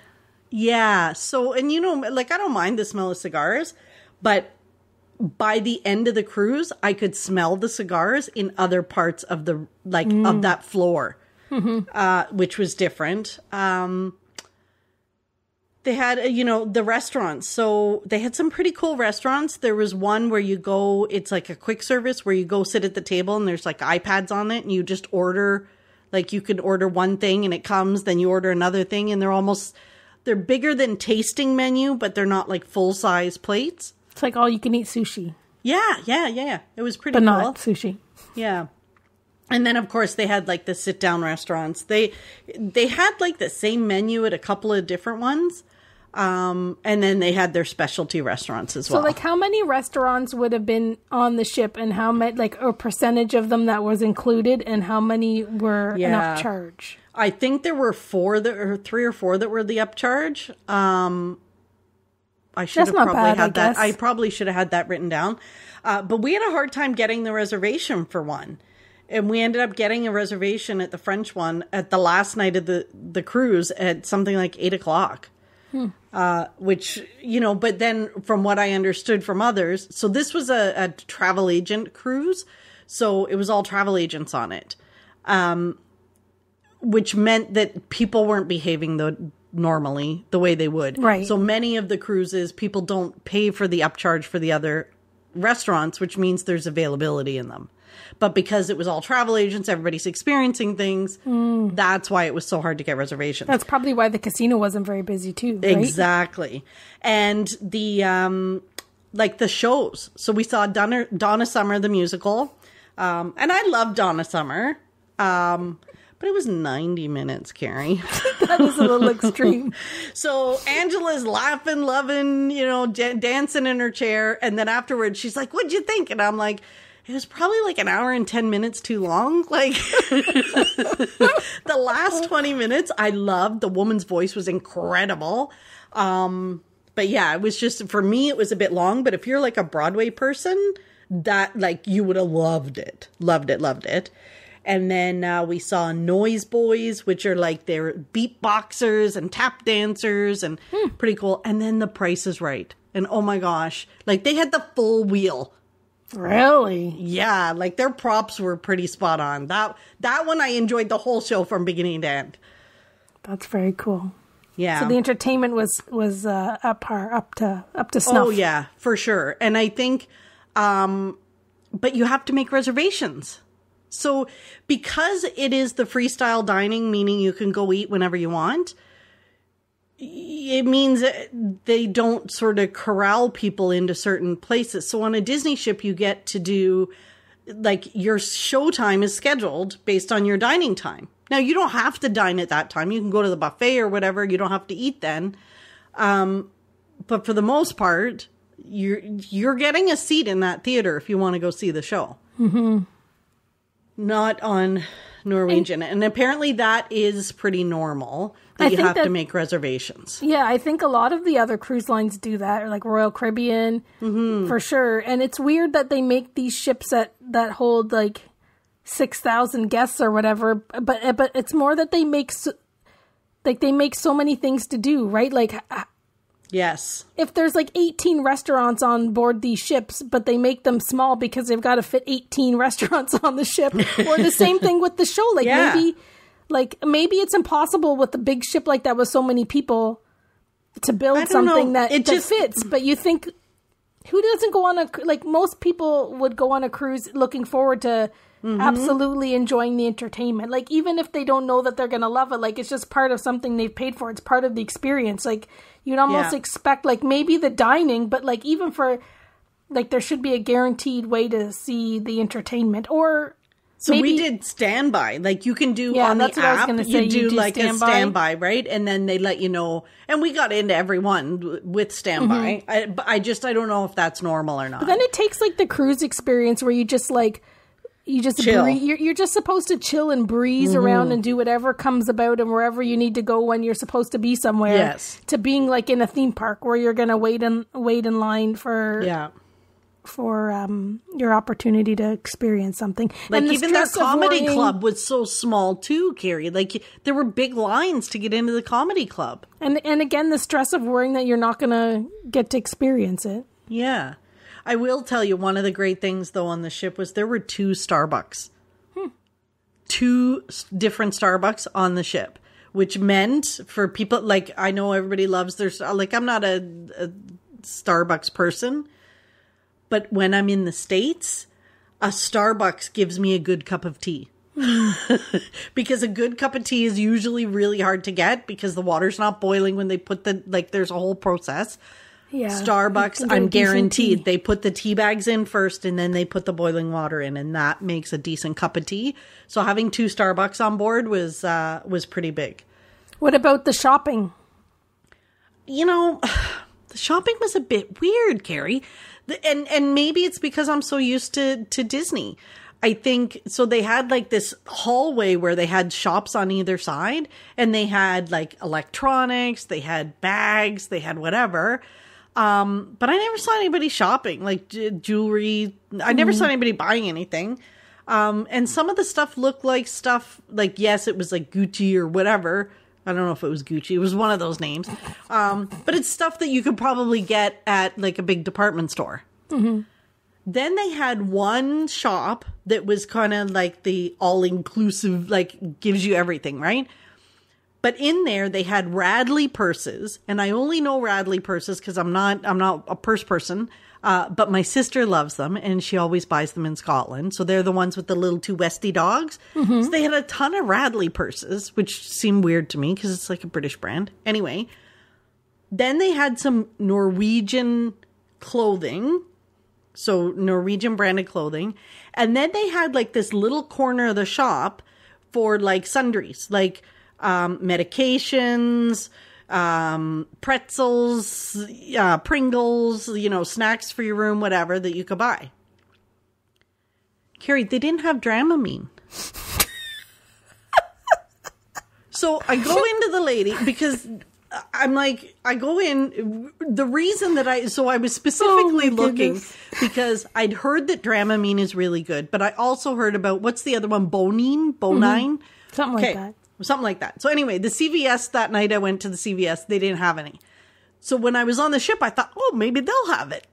Yeah. So, and like, I don't mind the smell of cigars, but by the end of the cruise, I could smell the cigars in other parts of the, like, of that floor, which was different. They had, the restaurants. So they had some pretty cool restaurants. There was one where you go, it's like a quick service where you go sit at the table and there's like iPads on it and you just order, like you could order one thing and it comes, then you order another thing and they're bigger than tasting menu, but they're not like full size plates. It's like all you can eat sushi. Yeah. It was pretty cool. But not sushi. Yeah. And then, of course, they had, like, the sit-down restaurants. They had, like, the same menu at a couple of different ones. And then they had their specialty restaurants as well. So, like, how many restaurants would have been on the ship and how many, like, a percentage of them that was included and how many were an upcharge? I think there were 3 or 4 that were the upcharge. I should have probably had that. I probably should have had that written down. But we had a hard time getting the reservation for one. And we ended up getting a reservation at the French one at the last night of the cruise at something like 8:00. Which, but then from what I understood from others, so this was a travel agent cruise. So it was all travel agents on it. Which meant that people weren't behaving normally the way they would. Right. So many of the cruises, people don't pay for the upcharge for the other restaurants, which means there's availability in them. But because it was all travel agents, everybody's experiencing things. That's why it was so hard to get reservations. That's probably why the casino wasn't very busy too, right? Exactly. And the, like the shows. So we saw Donna Summer, the musical. And I love Donna Summer. But it was 90 minutes, Carrie. That is a little extreme. So Angela's laughing, loving, dancing in her chair. And then afterwards, she's like, what'd you think? And I'm like, it was probably like an hour and 10 minutes too long. Like the last 20 minutes, I loved. The woman's voice was incredible. But yeah, it was just, for me, it was a bit long. But if you're like a Broadway person, that like you would have loved it. Loved it. And then we saw Noise Boys, which are like they're beatboxers and tap dancers and pretty cool. And then The Price is Right. And oh my gosh, like they had the full wheel. Really? Yeah, like their props were pretty spot on. That one I enjoyed the whole show from beginning to end. That's very cool. Yeah. So the entertainment was up to snuff. Oh yeah, for sure. And I think, but you have to make reservations. So because it is the freestyle dining, meaning you can go eat whenever you want, it means they don't sort of corral people into certain places. So on a Disney ship, you get to do, like, your show time is scheduled based on your dining time. Now, you don't have to dine at that time. You can go to the buffet or whatever. You don't have to eat then. But for the most part, you're getting a seat in that theater if you want to go see the show. Mm-hmm. Not on Norwegian. And apparently that is pretty normal, that you have to make reservations. Yeah, I think a lot of the other cruise lines do that, or like Royal Caribbean, for sure. And it's weird that they make these ships that hold like 6,000 guests or whatever. But it's more that they make so many things to do, right? Like, yes. If there's like 18 restaurants on board these ships, but they make them small because they've got to fit 18 restaurants on the ship, or the same thing with the show. Like maybe it's impossible with a big ship like that with so many people to build something that fits. But you think, who doesn't go on most people would go on a cruise looking forward to absolutely enjoying the entertainment. Like, even if they don't know that they're going to love it, like, it's just part of something they've paid for. It's part of the experience. Like, you'd almost expect, like, maybe the dining, but, like, even for, like, there should be a guaranteed way to see the entertainment. Or So we did standby. Like you can do on the app, you do like a standby, right? And then they let you know. And we got into every one with standby. Mm-hmm. I don't know if that's normal or not. But then it takes like the cruise experience where you just like, you just chill. You're just supposed to chill and breeze around and do whatever comes about and wherever you need to go when you're supposed to be somewhere. Yes. To being like in a theme park where you're going to wait in line for your opportunity to experience something. Like even that comedy club was so small too, Carrie. Like there were big lines to get into the comedy club. And again, the stress of worrying that you're not going to get to experience it. Yeah. I will tell you, one of the great things, though, on the ship was there were 2 Starbucks. 2 different Starbucks on the ship, which meant for people, like, I know everybody loves their, like, I'm not a Starbucks person, but when I'm in the States, a Starbucks gives me a good cup of tea. Because a good cup of tea is usually really hard to get because the water's not boiling when they put there's a whole process. Yeah, Starbucks, I'm guaranteed they put the tea bags in first and then they put the boiling water in, and that makes a decent cup of tea. So having 2 Starbucks on board was pretty big. What about the shopping? You know, the shopping was a bit weird, Carrie. And maybe it's because I'm so used to Disney. I think, so they had like this hallway where they had shops on either side, and they had like electronics, they had bags, they had whatever. But I never saw anybody shopping, like jewelry. I never saw anybody buying anything. And some of the stuff looked like stuff, like, yes, it was like Gucci or whatever. I don't know if it was Gucci. It was one of those names. But it's stuff that you could probably get at like a big department store. Mm-hmm. Then they had one shop that was kind of like the all-inclusive, like gives you everything, right? But in there, they had Radley purses, and I only know Radley purses because I'm not a purse person. But my sister loves them, and she always buys them in Scotland. So they're the ones with the little 2 Westie dogs. Mm-hmm. So they had a ton of Radley purses, which seemed weird to me because it's like a British brand. Anyway, then they had some Norwegian clothing, so Norwegian branded clothing, and then they had like this little corner of the shop for like sundries, like medications, pretzels, Pringles, snacks for your room, whatever that you could buy. Carrie, they didn't have Dramamine. So I go into the lady because I'm like, I go in, the reason that I was specifically looking because I'd heard that Dramamine is really good, but I also heard about, what's the other one? Bonine? Mm-hmm. Something like that. Something like that. So anyway, the CVS that night I went to the CVS, they didn't have any. So when I was on the ship, I thought, oh, maybe they'll have it.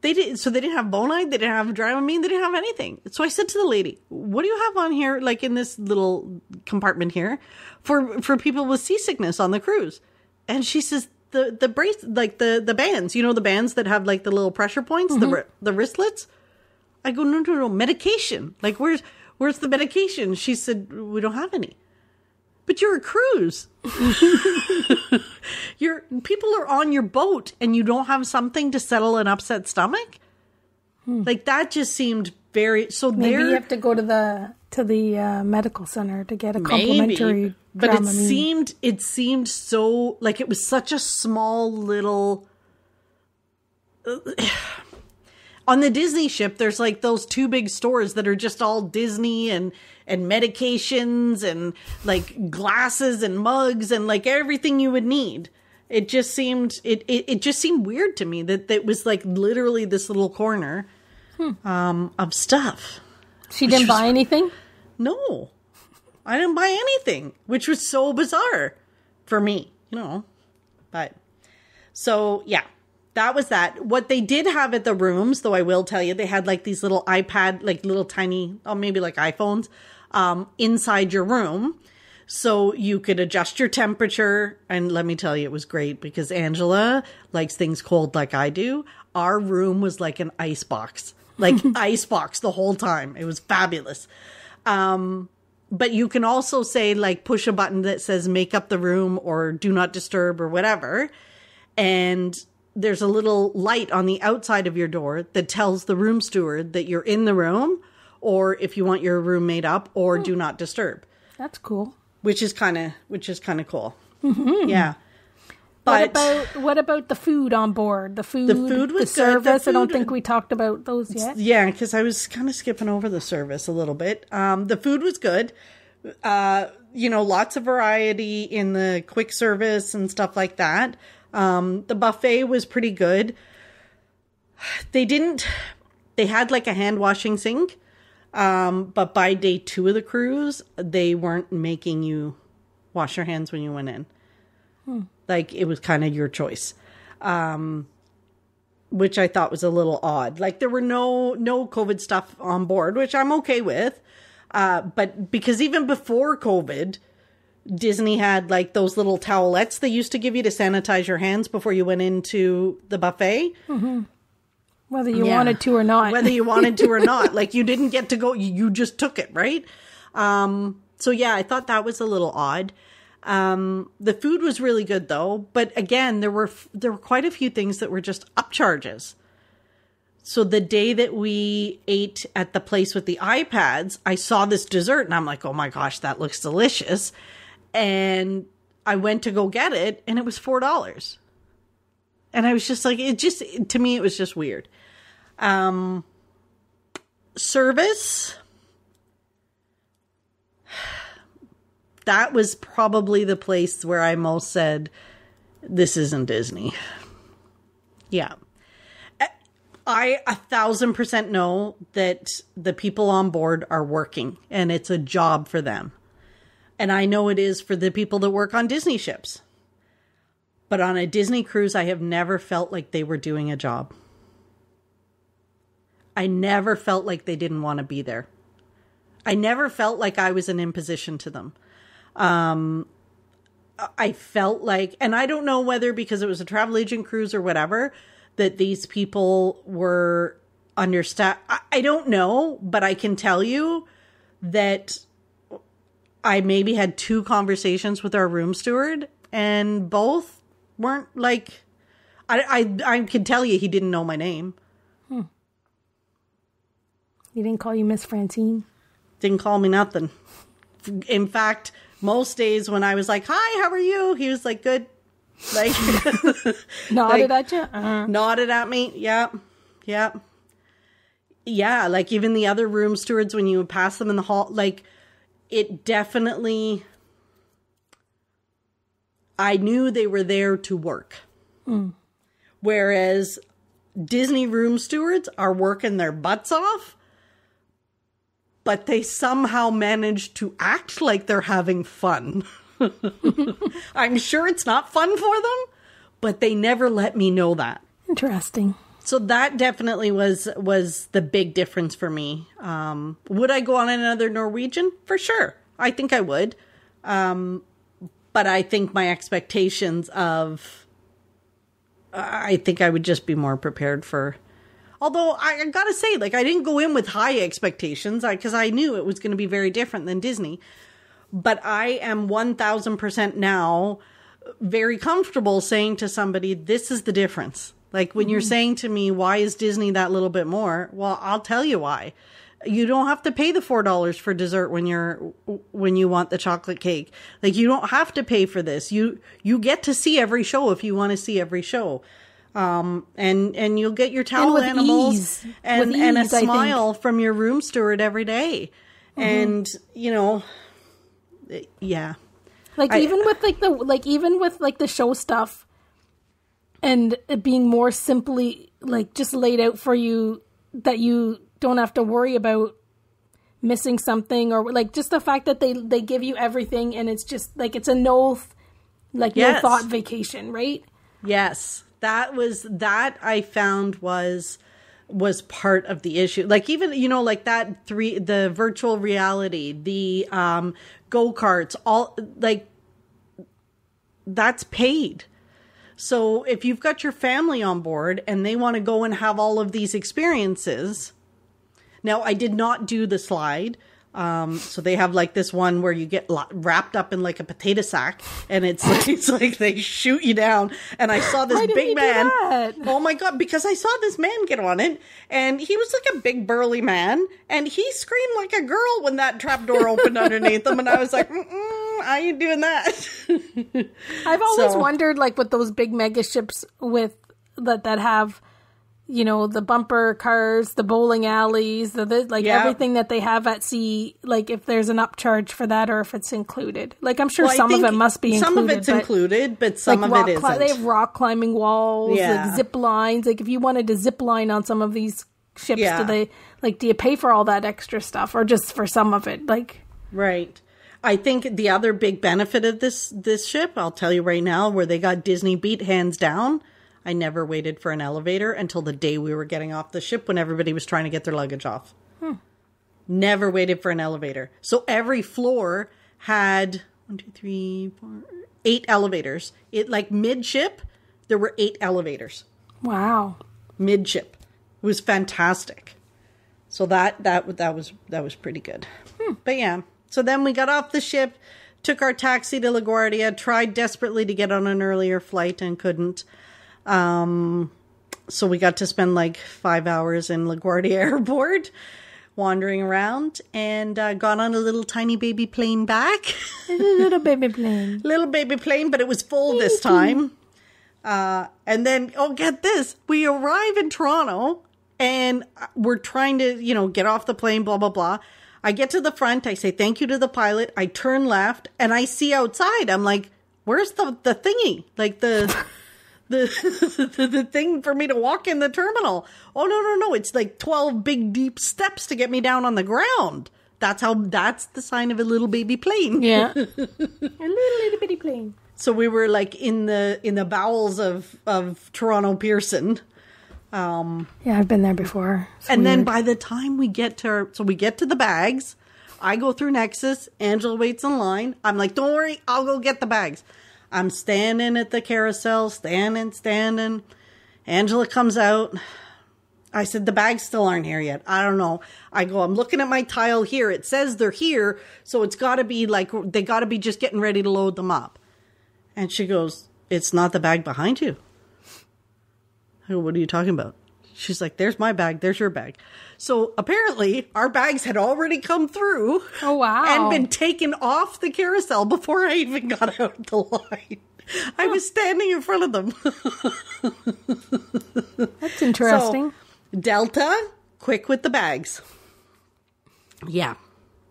They didn't. So they didn't have Bonide, they didn't have Dramamine, they didn't have anything. So I said to the lady, what do you have on here, like in this little compartment here, for people with seasickness on the cruise? And she says, the brace, like the bands, the bands that have like the little pressure points, mm-hmm. the wristlets. I go, no, medication. Like where's the medication? She said, we don't have any. But you're a cruise. People are on your boat and you don't have something to settle an upset stomach? Like that just seemed very, so maybe you have to go to the medical center to get a complimentary but it seemed so, like it was such a small little on the Disney ship, there's like those 2 big stores that are just all Disney and medications and like glasses and mugs and like everything you would need. It just seemed, it just seemed weird to me that it was like literally this little corner of stuff. She didn't buy anything? No, I didn't buy anything, which was so bizarre for me, but so yeah. That was that. What they did have at the rooms, though I will tell you, they had like these little iPad, like little tiny, maybe like iPhones, inside your room. So you could adjust your temperature. And let me tell you, it was great because Angela likes things cold like I do. Our room was like an ice box, ice box the whole time. It was fabulous. But you can also say like push a button that says make up the room or do not disturb or whatever. And there's a little light on the outside of your door that tells the room steward that you're in the room, or if you want your room made up, or do not disturb. That's cool. Which is kind of cool. Mm-hmm. Yeah. But what about the food on board? The food was the service. The food, I don't think we talked about those yet. Yeah, because I was kind of skipping over the service a little bit. The food was good. Lots of variety in the quick service and stuff like that. The buffet was pretty good. They had like a hand washing sink. But by day 2 of the cruise, they weren't making you wash your hands when you went in. Like, it was kind of your choice. Which I thought was a little odd. Like, there were no COVID stuff on board, which I'm okay with. But because even before COVID, Disney had like those little towelettes they used to give you to sanitize your hands before you went into the buffet. Mm-hmm. Whether you wanted to or not. Whether you wanted to or not. Like, you didn't get to go, you just took it, right? So yeah, I thought that was a little odd. The food was really good though. But again, there were quite a few things that were just upcharges. So the day that we ate at the place with the iPads, I saw this dessert and I'm like, oh my gosh, that looks delicious. And I went to go get it and it was $4. And I was just like, to me, it was just weird. Service. That was probably the place where I most said, this isn't Disney. Yeah. I 1,000% know that the people on board are working and it's a job for them. And I know it is for the people that work on Disney ships. But on a Disney cruise, I have never felt like they were doing a job. I never felt like they didn't want to be there. I never felt like I was an imposition to them. I felt like, and I don't know whether because it was a travel agent cruise or whatever, that these people were understaffed. I don't know, but I can tell you that I maybe had 2 conversations with our room steward and both weren't like, I can tell you he didn't know my name. He didn't call you Miss Francine? Didn't call me nothing. In fact, most days when I was like, hi, how are you? He was like, good. Like, nodded at you? Uh-huh. Nodded at me. Yeah. Yeah. Yeah. Like even the other room stewards, when you would pass them in the hall, like it definitely, I knew they were there to work. Whereas Disney room stewards are working their butts off, but they somehow manage to act like they're having fun. I'm sure it's not fun for them, but they never let me know that. Interesting. So that definitely was the big difference for me. Would I go on another Norwegian? For sure. I think I would. But I think my expectations I think I would just be more prepared for. Although I gotta say, like, I didn't go in with high expectations because I knew it was going to be very different than Disney. But I am 1,000% now very comfortable saying to somebody, this is the difference. Like when you're saying to me, why is Disney that little bit more? Well, I'll tell you why. You don't have to pay the $4 for dessert when you want the chocolate cake. Like you don't have to pay for this. You get to see every show if you want to see every show. And you'll get your towel animals and a smile from your room steward every day. And, yeah. Even with the show stuff and it being more simply like just laid out for you that you don't have to worry about missing something or like just the fact that they give you everything and it's just like it's a no thought vacation, right? Yes. That I found was part of the issue. Like even, like the virtual reality, the go-karts, all like that's paid. So if you've got your family on board and they want to go and have all of these experiences. Now I did not do the slide. So they have like this one where you get wrapped up in like a potato sack, and it's like they shoot you down. And I saw this big man. Oh my God, because I saw this man get on it, and he was like a big burly man, and he screamed like a girl when that trap door opened underneath him, and I was like, I ain't doing that. I've always wondered, like, with those big mega ships with that have, you know, the bumper cars, the bowling alleys, everything that they have at sea, like if there's an upcharge for that or if it's included. Like, I'm sure some of it must be included. Some of it's included, but some of it isn't. They have rock climbing walls, like zip lines. Like, if you wanted to zip line on some of these ships, do you pay for all that extra stuff or just for some of it? Like, right. I think the other big benefit of this ship, I'll tell you right now, where they got Disney beat hands down, I never waited for an elevator until the day we were getting off the ship when everybody was trying to get their luggage off. Never waited for an elevator. So every floor had 8 elevators. It, like, mid-ship, there were 8 elevators. Wow. Mid-ship. It was fantastic. So that was pretty good. But yeah. So then we got off the ship, took our taxi to LaGuardia, tried desperately to get on an earlier flight and couldn't. So we got to spend like 5 hours in LaGuardia Airport wandering around and got on a little tiny baby plane back. Little baby plane. Little baby plane, but it was full this time. And then, get this. We arrive in Toronto and we're trying to, get off the plane, blah, blah, blah. I get to the front. I say thank you to the pilot. I turn left and I see outside. I'm like, where's the thingy? Like the thing for me to walk in the terminal. Oh, no. It's like 12 big deep steps to get me down on the ground. That's the sign of a little baby plane. Yeah. A little bitty plane. So we were like in the bowels of Toronto Pearson. Yeah, I've been there before. And then by the time we get to the bags, I go through Nexus, Angela waits in line. I'm like, don't worry, I'll go get the bags. I'm standing at the carousel, standing. Angela comes out. I said, the bags still aren't here yet. I don't know. I go, I'm looking at my tile here. It says they're here, so it's got to be like, they got to be just getting ready to load them up. And she goes, it's not the bag behind you. I go, what are you talking about? She's like, there's my bag, there's your bag. So apparently our bags had already come through. Oh, wow. And been taken off the carousel before I even got out the line. I was standing in front of them. That's interesting. So, Delta, quick with the bags. Yeah.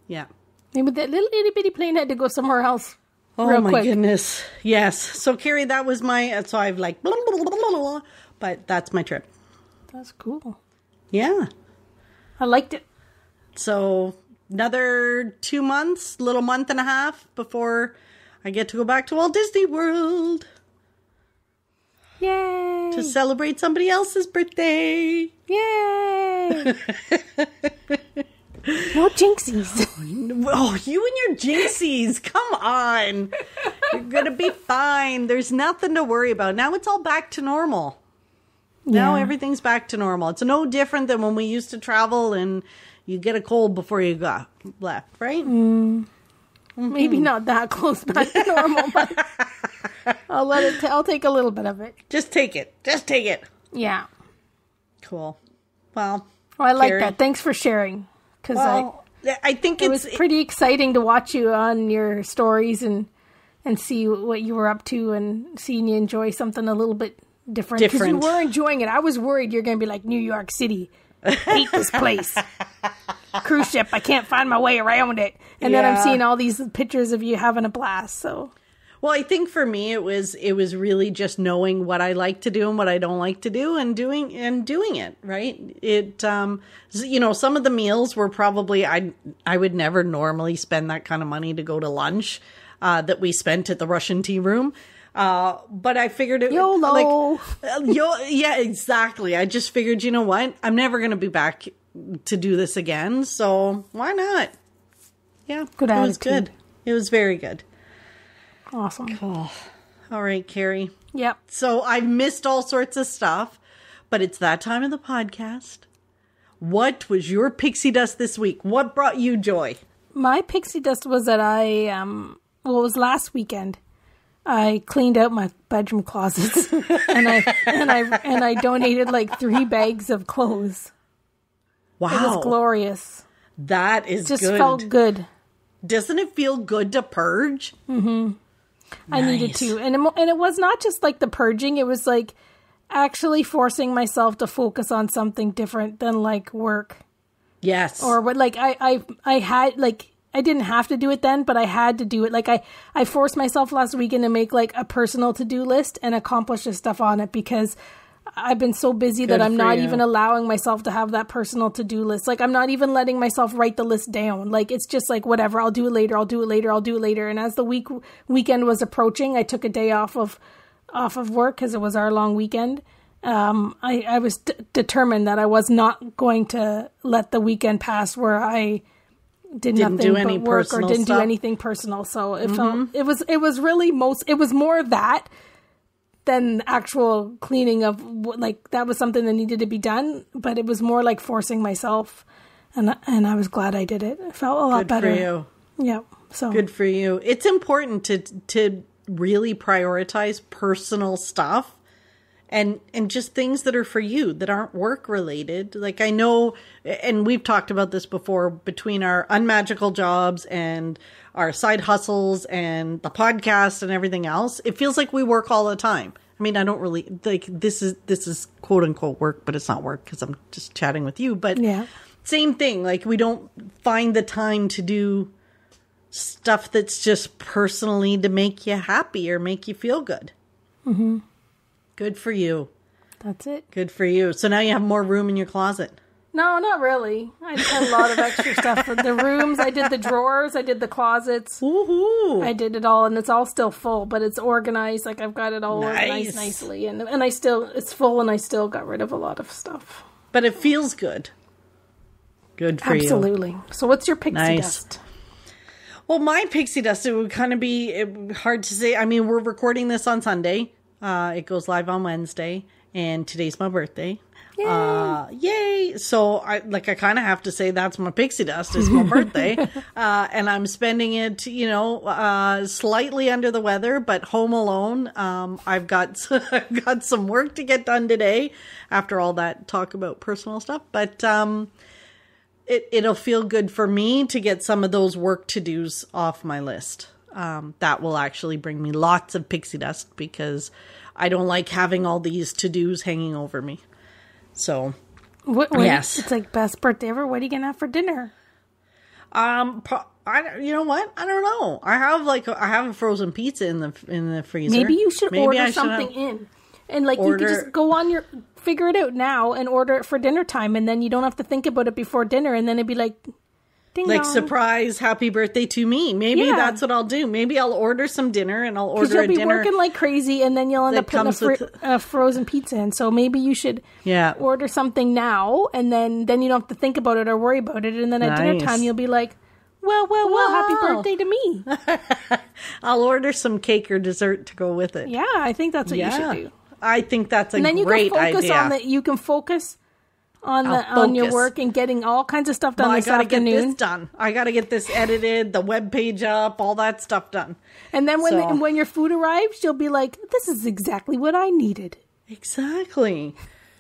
Maybe that little itty bitty plane had to go somewhere else. Oh my goodness. Yes. So Carrie, that was so I've like, blah, blah, blah, blah, blah, but that's my trip. That's cool. Yeah. I liked it. So another 2 months, little month and a half before I get to go back to Walt Disney World. Yay. To celebrate somebody else's birthday. Yay. No jinxies. Oh, you and your jinxies. Come on. You're going to be fine. There's nothing to worry about. Now it's all back to normal. Now everything's back to normal. It's no different than when we used to travel and you get a cold before you got left, right? Maybe not that close back to normal, but I'll take a little bit of it. Just take it. Yeah. Cool. Well, I like that. Thanks for sharing. Because I think it was pretty exciting to watch you on your stories and see what you were up to and seeing you enjoy something a little bit different. Because you were enjoying it. I was worried you're going to be like, New York City. I hate this place. Cruise ship. I can't find my way around it. And then I'm seeing all these pictures of you having a blast. So, well, I think for me it was really just knowing what I like to do and what I don't like to do and doing it, right? It some of the meals were probably I would never normally spend that kind of money to go to lunch that we spent at the Russian tea room. But I figured it YOLO. Yeah, exactly. I just figured, you know what? I'm never going to be back to do this again. So why not? Yeah. Good attitude. It was good. It was very good. Awesome. Cool. All right, Carrie. Yep. So I've missed all sorts of stuff, but it's that time of the podcast. What was your pixie dust this week? What brought you joy? My pixie dust was that it was last weekend. I cleaned out my bedroom closets and I donated like 3 bags of clothes. Wow. It was glorious. That is just good. Just felt good. Doesn't it feel good to purge? Mm-hmm. I needed to. And it was not just like the purging. It was like actually forcing myself to focus on something different than like work. Yes. Or what, like I had like, I didn't have to do it then, but I had to do it. Like I forced myself last weekend to make like a personal to-do list and accomplish the stuff on it because I've been so busy that I'm not even allowing myself to have that personal to-do list. Like I'm not even letting myself write the list down. Like it's just like, whatever, I'll do it later. And as the weekend was approaching, I took a day off of work because it was our long weekend. I was determined that I was not going to let the weekend pass where I didn't do any work or didn't do anything personal. So it felt, it was really it was more of that than actual cleaning of, like, that was something that needed to be done, but it was more like forcing myself, and I was glad I did it. It felt a lot better. Good for you. Yeah. So good for you. It's important to really prioritize personal stuff and just things that are for you that aren't work related. Like I know, and we've talked about this before, between our unmagical jobs and our side hustles and the podcast and everything else, it feels like we work all the time. I mean, I don't really like this is quote unquote work, but it's not work because I'm just chatting with you. But yeah, same thing. Like we don't find the time to do stuff that's just personally to make you happy or make you feel good. Mm-hmm. Good for you. That's it. Good for you. So now you have more room in your closet. No, not really. I just had a lot of extra stuff for the rooms. I did the drawers. I did the closets. Woohoo! I did it all, and it's all still full, but it's organized. Like I've got it all organized nicely, and it's full, and I still got rid of a lot of stuff. But it feels good. Good for you. Absolutely. So what's your pixie dust? Well, my pixie dust, it would kind of be hard to say. I mean, we're recording this on Sunday. It goes live on Wednesday, and today's my birthday. Yay! So I kind of have to say that's my pixie dust. It's my birthday, and I'm spending it, slightly under the weather, but home alone. I've got some work to get done today after all that talk about personal stuff, but it'll feel good for me to get some of those work to-dos off my list. That will actually bring me lots of pixie dust because I don't like having all these to-dos hanging over me. So, yes. It's like best birthday ever. What are you going to have for dinner? You know what? I don't know. I have a frozen pizza in the freezer. Maybe you should order something in. And you could just go on figure it out now and order it for dinner time. And then you don't have to think about it before dinner. And then it'd be like, ding dong. Surprise, happy birthday to me. Maybe that's what I'll do. Maybe I'll order some dinner and I'll order a dinner. Because you'll be working like crazy and then you'll end up putting a frozen pizza in. So maybe you should order something now and then you don't have to think about it or worry about it. And then at dinner time, you'll be like, well, happy birthday to me. I'll order some cake or dessert to go with it. Yeah, I think that's what you should do. I think that's a great idea. You can focus on your work and getting all kinds of stuff done this afternoon. Get this done. I got to get this edited, the web page up, all that stuff done. And then when your food arrives, you'll be like, this is exactly what I needed. Exactly.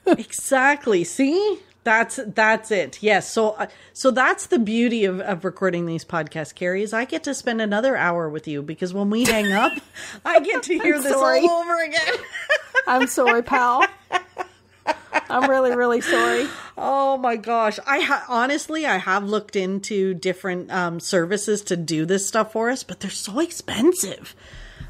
Exactly. See? That's it. Yes. So that's the beauty of recording these podcasts, Carrie, is I get to spend another hour with you because when we hang up, I get to hear this all over again. I'm sorry, pal. I'm really, really sorry. Oh my gosh. Honestly, I have looked into different services to do this stuff for us, but they're so expensive.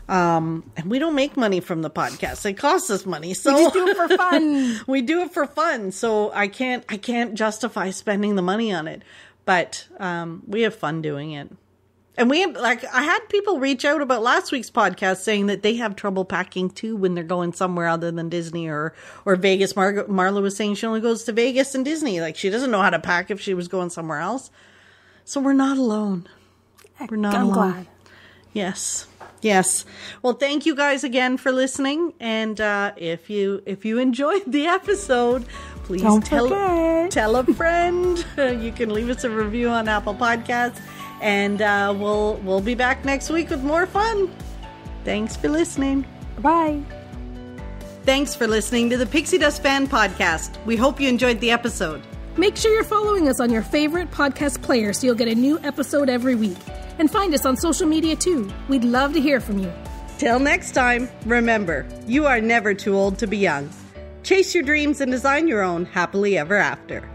And we don't make money from the podcast. It costs us money. So we just do it for fun. We do it for fun. So I can't justify spending the money on it, but, we have fun doing it. And I had people reach out about last week's podcast saying that they have trouble packing too when they're going somewhere other than Disney or Vegas. Marla was saying she only goes to Vegas and Disney. Like she doesn't know how to pack if she was going somewhere else. So we're not alone. We're not alone. I'm glad. Yes. Yes. Well, thank you guys again for listening. And if you enjoyed the episode, please tell a friend. You can leave us a review on Apple Podcasts. And we'll be back next week with more fun. Thanks for listening. Bye. Thanks for listening to the Pixie Dust Fan Podcast. We hope you enjoyed the episode. Make sure you're following us on your favorite podcast player so you'll get a new episode every week. And find us on social media too. We'd love to hear from you. Till next time, remember, you are never too old to be young. Chase your dreams and design your own happily ever after.